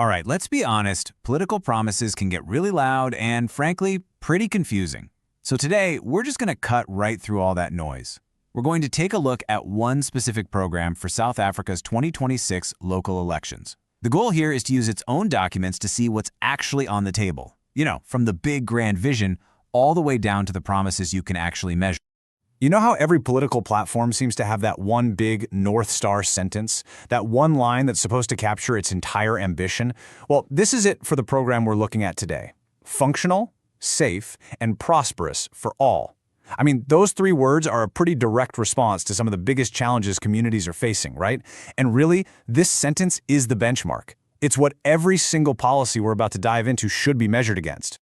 All right, let's be honest, political promises can get really loud and, frankly, pretty confusing. So today, we're just going to cut right through all that noise. We're going to take a look at one specific program for South Africa's 2026 local elections. The goal here is to use its own documents to see what's actually on the table. You know, from the big grand vision all the way down to the promises you can actually measure. You know how every political platform seems to have that one big North Star sentence, that one line that's supposed to capture its entire ambition? Well, this is it for the program we're looking at today. Functional, safe, and prosperous for all. I mean, those three words are a pretty direct response to some of the biggest challenges communities are facing, right? And really, this sentence is the benchmark. It's what every single policy we're about to dive into should be measured against.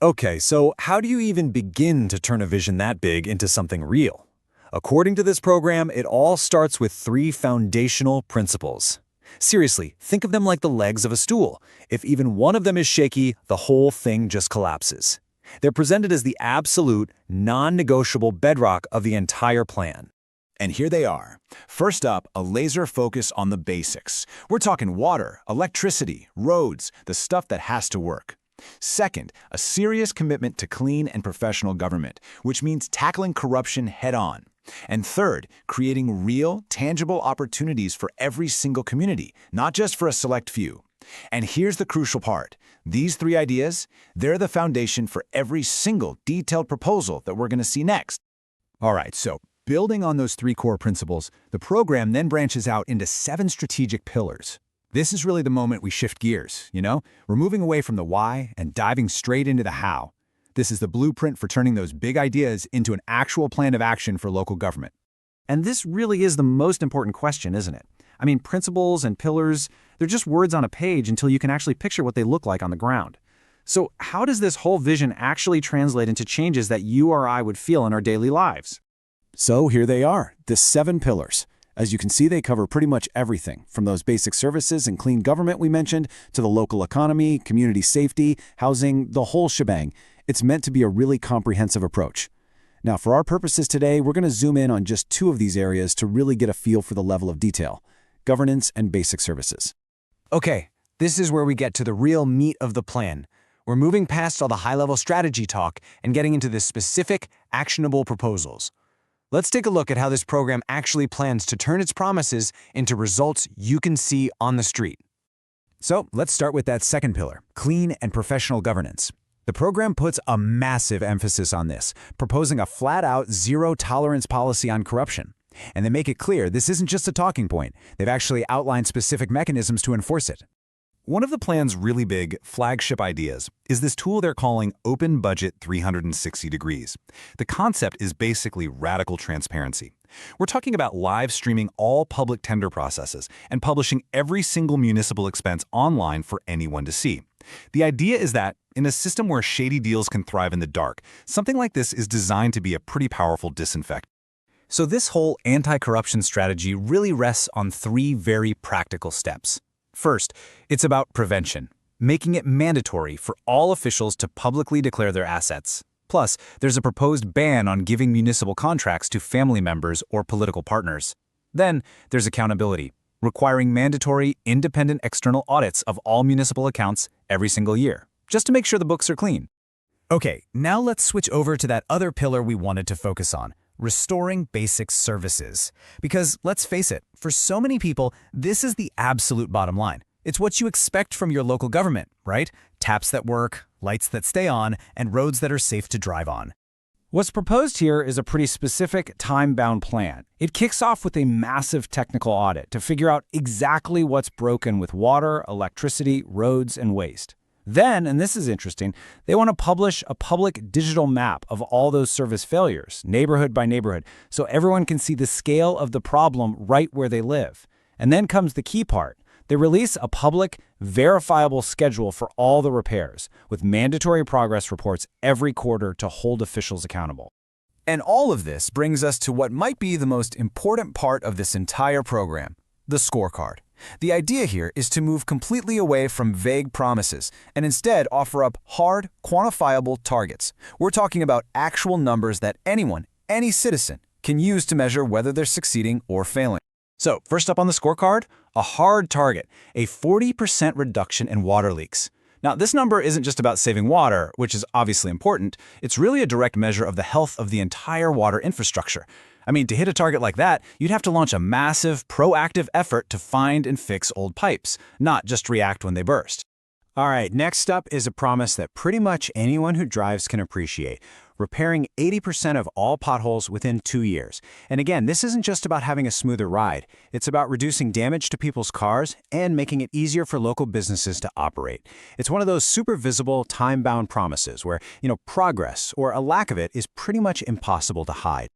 Okay, so how do you even begin to turn a vision that big into something real? According to this program, it all starts with three foundational principles. Seriously, think of them like the legs of a stool. If even one of them is shaky, the whole thing just collapses. They're presented as the absolute, non-negotiable bedrock of the entire plan. And here they are. First up, a laser focus on the basics. We're talking water, electricity, roads, the stuff that has to work. Second, a serious commitment to clean and professional government, which means tackling corruption head-on. And third, creating real, tangible opportunities for every single community, not just for a select few. And here's the crucial part. These three ideas, they're the foundation for every single detailed proposal that we're going to see next. All right, so building on those three core principles, the program then branches out into 7 strategic pillars. This is really the moment we shift gears, you know? We're moving away from the why and diving straight into the how. This is the blueprint for turning those big ideas into an actual plan of action for local government. And this really is the most important question, isn't it? I mean, principles and pillars, they're just words on a page until you can actually picture what they look like on the ground. So how does this whole vision actually translate into changes that you or I would feel in our daily lives? So here they are, the 7 pillars. As you can see, they cover pretty much everything, from those basic services and clean government we mentioned, to the local economy, community safety, housing, the whole shebang. It's meant to be a really comprehensive approach. Now, for our purposes today, we're going to zoom in on just 2 of these areas to really get a feel for the level of detail: governance and basic services. Okay, this is where we get to the real meat of the plan. We're moving past all the high-level strategy talk and getting into the specific, actionable proposals. Let's take a look at how this program actually plans to turn its promises into results you can see on the street. So let's start with that second pillar, clean and professional governance. The program puts a massive emphasis on this, proposing a flat-out zero-tolerance policy on corruption. And they make it clear this isn't just a talking point. They've actually outlined specific mechanisms to enforce it. One of the plan's really big flagship ideas is this tool they're calling Open Budget 360 Degrees. The concept is basically radical transparency. We're talking about live streaming all public tender processes and publishing every single municipal expense online for anyone to see. The idea is that, in a system where shady deals can thrive in the dark, something like this is designed to be a pretty powerful disinfectant. So this whole anti-corruption strategy really rests on 3 very practical steps. First, it's about prevention, making it mandatory for all officials to publicly declare their assets. Plus, there's a proposed ban on giving municipal contracts to family members or political partners. Then, there's accountability, requiring mandatory, independent external audits of all municipal accounts every single year, just to make sure the books are clean. Okay, now let's switch over to that other pillar we wanted to focus on: restoring basic services. Because let's face it, for so many people, this is the absolute bottom line. It's what you expect from your local government, right? Taps that work, lights that stay on, and roads that are safe to drive on. What's proposed here is a pretty specific, time-bound plan. It kicks off with a massive technical audit to figure out exactly what's broken with water, electricity, roads, and waste. Then, and this is interesting, they want to publish a public digital map of all those service failures, neighborhood by neighborhood, so everyone can see the scale of the problem right where they live. And then comes the key part. They release a public, verifiable schedule for all the repairs, with mandatory progress reports every quarter to hold officials accountable. And all of this brings us to what might be the most important part of this entire program: the scorecard. The idea here is to move completely away from vague promises and instead offer up hard, quantifiable targets. We're talking about actual numbers that anyone, any citizen, can use to measure whether they're succeeding or failing. So, first up on the scorecard, a hard target, a 40% reduction in water leaks. Now, this number isn't just about saving water, which is obviously important. It's really a direct measure of the health of the entire water infrastructure. I mean, to hit a target like that, you'd have to launch a massive, proactive effort to find and fix old pipes, not just react when they burst. All right, next up is a promise that pretty much anyone who drives can appreciate: repairing 80% of all potholes within 2 years. And again, this isn't just about having a smoother ride. It's about reducing damage to people's cars and making it easier for local businesses to operate. It's one of those super visible, time-bound promises where, progress, or a lack of it, is pretty much impossible to hide.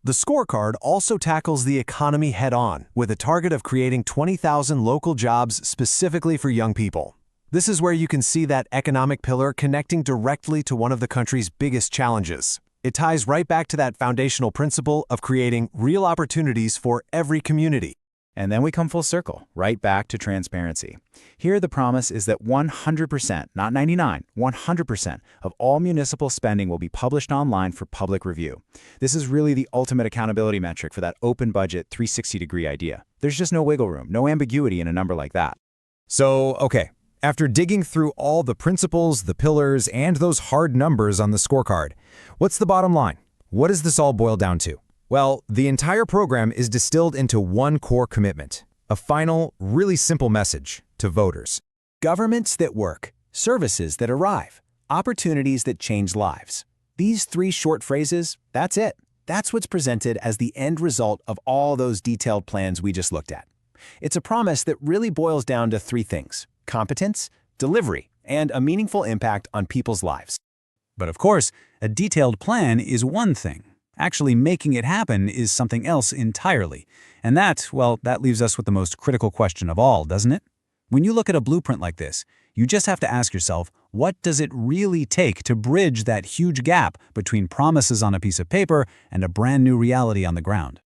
The scorecard also tackles the economy head-on, with a target of creating 20,000 local jobs specifically for young people. This is where you can see that economic pillar connecting directly to one of the country's biggest challenges. It ties right back to that foundational principle of creating real opportunities for every community. And then we come full circle, right back to transparency. Here the promise is that 100%, not 99, 100% of all municipal spending will be published online for public review. This is really the ultimate accountability metric for that open budget 360-degree idea. There's just no wiggle room, no ambiguity in a number like that. So, okay, after digging through all the principles, the pillars, and those hard numbers on the scorecard, what's the bottom line? What does this all boil down to? Well, the entire program is distilled into one core commitment, a final, really simple message to voters. Governments that work, services that arrive, opportunities that change lives. These 3 short phrases, that's it. That's what's presented as the end result of all those detailed plans we just looked at. It's a promise that really boils down to 3 things: competence, delivery, and a meaningful impact on people's lives. But of course, a detailed plan is one thing. Actually making it happen is something else entirely. And that leaves us with the most critical question of all, doesn't it? When you look at a blueprint like this, you just have to ask yourself, what does it really take to bridge that huge gap between promises on a piece of paper and a brand new reality on the ground?